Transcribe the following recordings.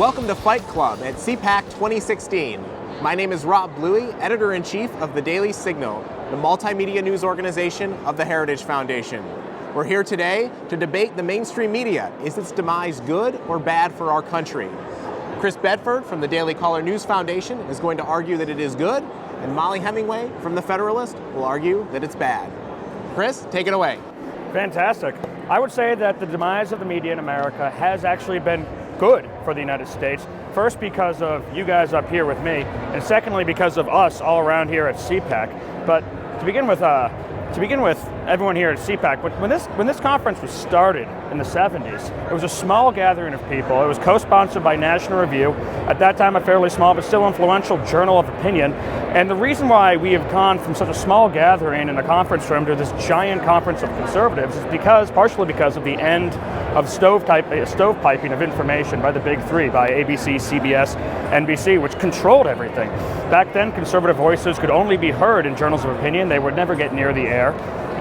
Welcome to Fight Club at CPAC 2016. My name is Rob Bluey, Editor-in-Chief of the Daily Signal, the multimedia news organization of the Heritage Foundation. We're here today to debate the mainstream media. Is its demise good or bad for our country? Chris Bedford from the Daily Caller News Foundation is going to argue that it is good, and Molly Hemingway from The Federalist will argue that it's bad. Chris, take it away. Fantastic. I would say that the demise of the media in America has actually been good for the United States. First, because of you guys up here with me, and secondly, because of us all around here at CPAC. But to begin with everyone here at CPAC, when this conference was started in the 70s, it was a small gathering of people. It was co-sponsored by National Review, at that time a fairly small but still influential journal of opinion. And the reason why we have gone from such a small gathering in a conference room to this giant conference of conservatives is partially because of the end of stovepiping of information by the big three, by ABC, CBS, NBC, which controlled everything. Back then, conservative voices could only be heard in journals of opinion. They would never get near the air.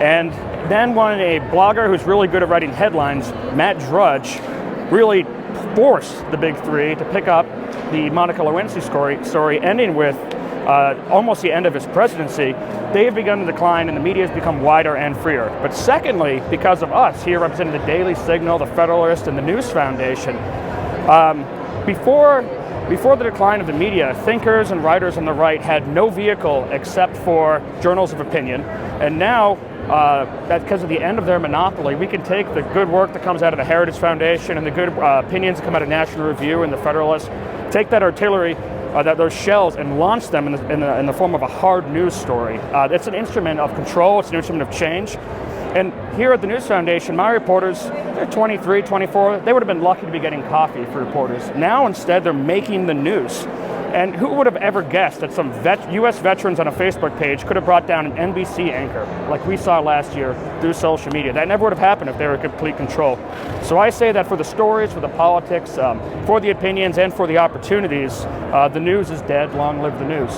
And then when a blogger who's really good at writing headlines, Matt Drudge, really forced the big three to pick up the Monica Lewinsky story ending with almost the end of his presidency, they have begun to decline and the media has become wider and freer. But secondly, because of us here representing the Daily Signal, the Federalist, and the News Foundation, before the decline of the media, thinkers and writers on the right had no vehicle except for journals of opinion. And now, that because of the end of their monopoly, we can take the good work that comes out of the Heritage Foundation and the good opinions that come out of National Review and the Federalist, take that artillery, those shells, and launch them in the form of a hard news story. It's an instrument of control, it's an instrument of change. And here at the News Foundation, my reporters, they're 23, 24, they would have been lucky to be getting coffee for reporters. Now instead, they're making the news. And who would have ever guessed that some U.S. veterans on a Facebook page could have brought down an NBC anchor, like we saw last year through social media? That never would have happened if they were in complete control. So I say that for the stories, for the politics, for the opinions, and for the opportunities, the news is dead. Long live the news.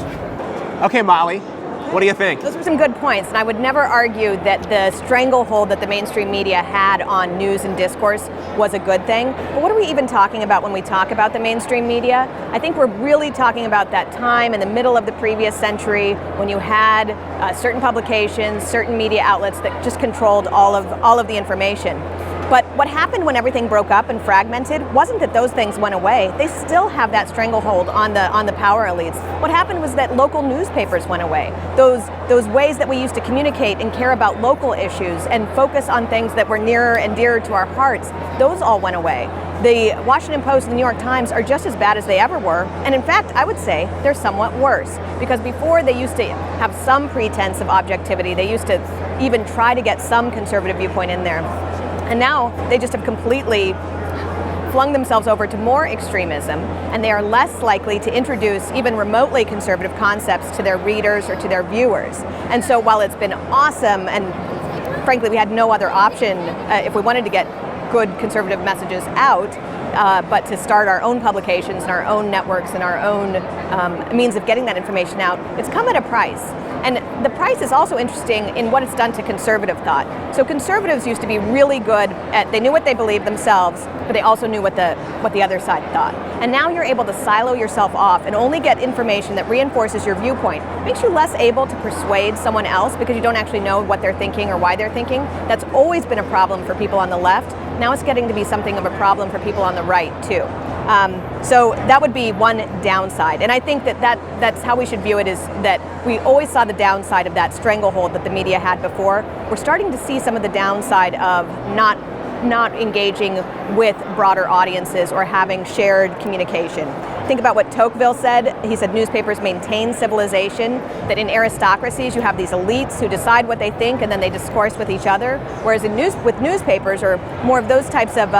Okay, Molly. What do you think? Those are some good points, and I would never argue that the stranglehold that the mainstream media had on news and discourse was a good thing. But what are we even talking about when we talk about the mainstream media? I think we're really talking about that time in the middle of the previous century when you had certain publications, certain media outlets that just controlled all of the information. But what happened when everything broke up and fragmented wasn't that those things went away. They still have that stranglehold on the power elites. What happened was that local newspapers went away. Those ways that we used to communicate and care about local issues and focus on things that were nearer and dearer to our hearts, those all went away. The Washington Post and the New York Times are just as bad as they ever were. And in fact, I would say they're somewhat worse. Because before they used to have some pretense of objectivity, they used to even try to get some conservative viewpoint in there. And now they just have completely flung themselves over to more extremism, and they are less likely to introduce even remotely conservative concepts to their readers or to their viewers. And so while it's been awesome, and frankly we had no other option if we wanted to get good conservative messages out, but to start our own publications and our own networks and our own means of getting that information out, it's come at a price. And the price is also interesting in what it's done to conservative thought. So conservatives used to be really good at, they knew what they believed themselves, but they also knew what the other side thought. And now you're able to silo yourself off and only get information that reinforces your viewpoint. It makes you less able to persuade someone else because you don't actually know what they're thinking or why they're thinking. That's always been a problem for people on the left. Now it's getting to be something of a problem for people on the right too. So that would be one downside. And I think that's how we should view it, is that we always saw the downside of that stranglehold that the media had before. We're starting to see some of the downside of not engaging with broader audiences or having shared communication. Think about what Tocqueville said. He said newspapers maintain civilization, that in aristocracies you have these elites who decide what they think and then they discourse with each other, whereas with newspapers or more of those types of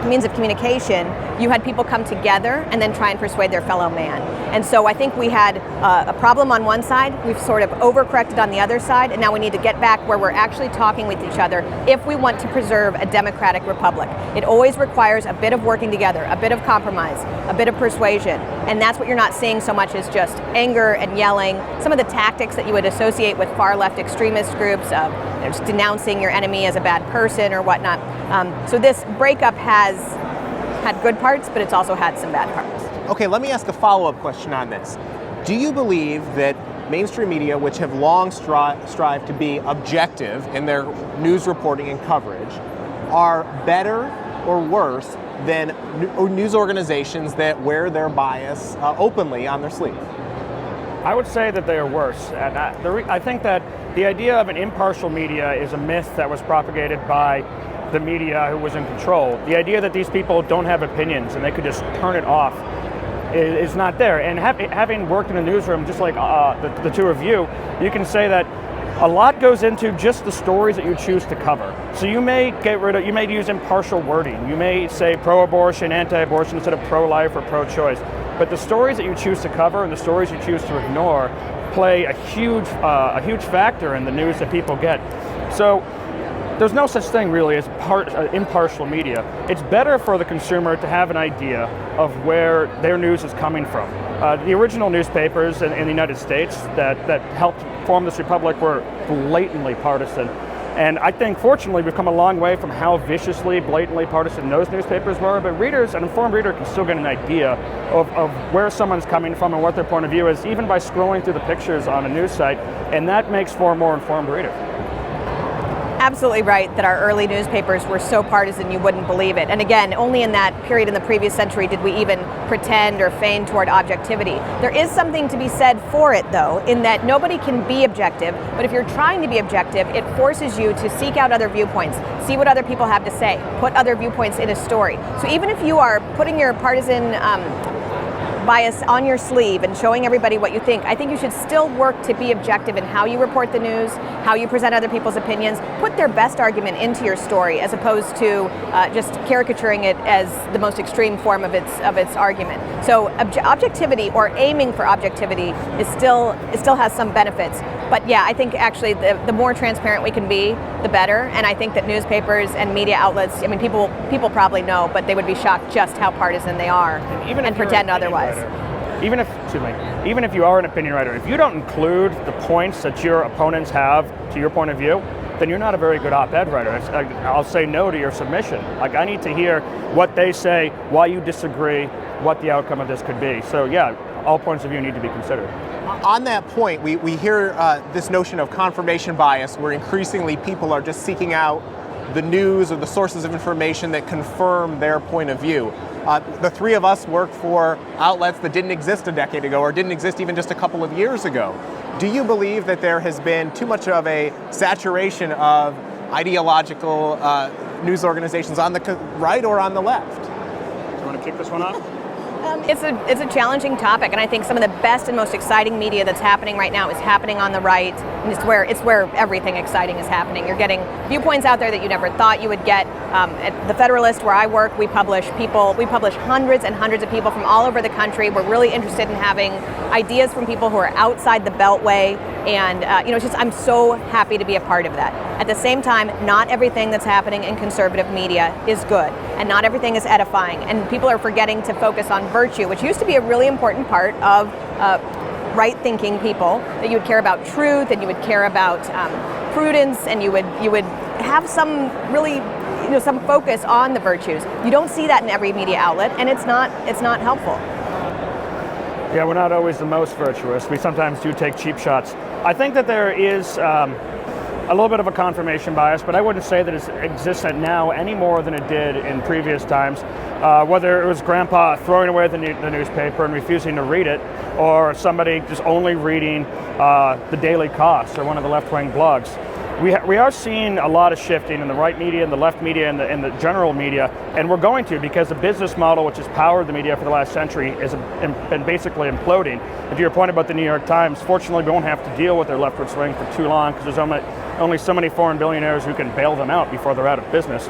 means of communication, you had people come together and then try and persuade their fellow man. And so I think we had a problem on one side, we've sort of overcorrected on the other side, and now we need to get back where we're actually talking with each other if we want to preserve a democratic republic. It always requires a bit of working together, a bit of compromise, a bit of persuasion, and that's what you're not seeing so much is just anger and yelling, some of the tactics that you would associate with far left extremist groups, just denouncing your enemy as a bad person or whatnot. So this breakup has had good parts, but it's also had some bad parts. Okay, let me ask a follow-up question on this. Do you believe that mainstream media, which have long strived to be objective in their news reporting and coverage, are better or worse than news organizations that wear their bias openly on their sleeve? I would say that they are worse. And I think that the idea of an impartial media is a myth that was propagated by the media who was in control. The idea that these people don't have opinions and they could just turn it off is not there. And having worked in a newsroom, just like the two of you, you can say that a lot goes into just the stories that you choose to cover. So you may you may use impartial wording. You may say pro-abortion, anti-abortion instead of pro-life or pro-choice. But the stories that you choose to cover and the stories you choose to ignore play a huge factor in the news that people get. So there's no such thing really as impartial media. It's better for the consumer to have an idea of where their news is coming from. The original newspapers in the United States that helped form this republic were blatantly partisan. And I think, fortunately, we've come a long way from how viciously, blatantly partisan those newspapers were, but readers, an informed reader can still get an idea of where someone's coming from and what their point of view is, even by scrolling through the pictures on a news site, and that makes for a more informed reader. Absolutely right that our early newspapers were so partisan you wouldn't believe it. And again, only in that period in the previous century did we even pretend or feign toward objectivity. There is something to be said for it, though, in that nobody can be objective, but if you're trying to be objective, it forces you to seek out other viewpoints, see what other people have to say, put other viewpoints in a story. So even if you are putting your partisan bias on your sleeve and showing everybody what you think, I think you should still work to be objective in how you report the news, how you present other people's opinions, put their best argument into your story as opposed to just caricaturing it as the most extreme form of its argument. So objectivity, or aiming for objectivity, it still has some benefits. But yeah, I think actually the more transparent we can be, the better. And I think that newspapers and media outlets, I mean, people probably know, but they would be shocked just how partisan they are and pretend otherwise. Even if you are an opinion writer, if you don't include the points that your opponents have to your point of view, then you're not a very good op-ed writer. I'll say no to your submission. Like, I need to hear what they say, why you disagree, what the outcome of this could be. So yeah, all points of view need to be considered. On that point, we hear this notion of confirmation bias, where increasingly people are just seeking out the news or the sources of information that confirm their point of view. The three of us work for outlets that didn't exist a decade ago or didn't exist even just a couple of years ago. Do you believe that there has been too much of a saturation of ideological news organizations on the right or on the left? Do you want to kick this one off? It's a challenging topic, and I think some of the best and most exciting media that's happening right now is happening on the right, and it's where everything exciting is happening. You're getting viewpoints out there that you never thought you would get. At the Federalist, where I work, we publish hundreds and hundreds of people from all over the country. We're really interested in having ideas from people who are outside the Beltway, and it's just, I'm so happy to be a part of that. At the same time, not everything that's happening in conservative media is good, and not everything is edifying, and people are forgetting to focus on virtue, which used to be a really important part of right-thinking people, that you would care about truth, and you would care about prudence, and you would have some really some focus on the virtues. You don't see that in every media outlet, and it's not helpful. Yeah, we're not always the most virtuous. We sometimes do take cheap shots. I think that there is a little bit of a confirmation bias, but I wouldn't say that it exists now any more than it did in previous times. Whether it was Grandpa throwing away the newspaper and refusing to read it, or somebody just only reading the Daily Cost or one of the left-wing blogs. We are seeing a lot of shifting in the right media and the left media and the general media, and we're going to, because the business model which has powered the media for the last century has been basically imploding. And to your point about the New York Times, fortunately we won't have to deal with their leftward swing for too long, because there's only so many foreign billionaires who can bail them out before they're out of business.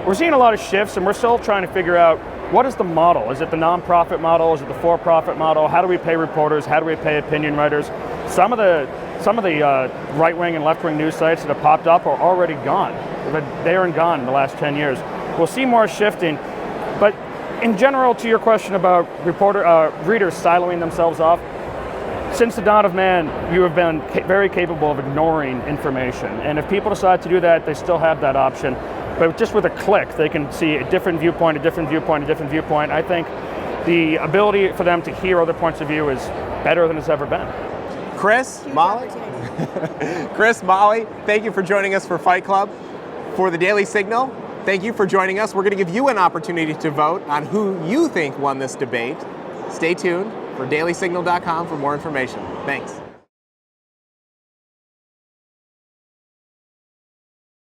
We're seeing a lot of shifts, and we're still trying to figure out, what is the model? Is it the nonprofit model? Is it the for-profit model? How do we pay reporters? How do we pay opinion writers? Some of the right-wing and left-wing news sites that have popped up are already gone. They are gone in the last 10 years. We'll see more shifting, but in general, to your question about readers siloing themselves off, since the dawn of man, you have been very capable of ignoring information, and if people decide to do that, they still have that option. but just with a click, they can see a different viewpoint, a different viewpoint, a different viewpoint. I think the ability for them to hear other points of view is better than it's ever been. Chris, Molly? Chris, Molly, thank you for joining us for Fight Club. For the Daily Signal, thank you for joining us. We're going to give you an opportunity to vote on who you think won this debate. Stay tuned for dailysignal.com for more information. Thanks.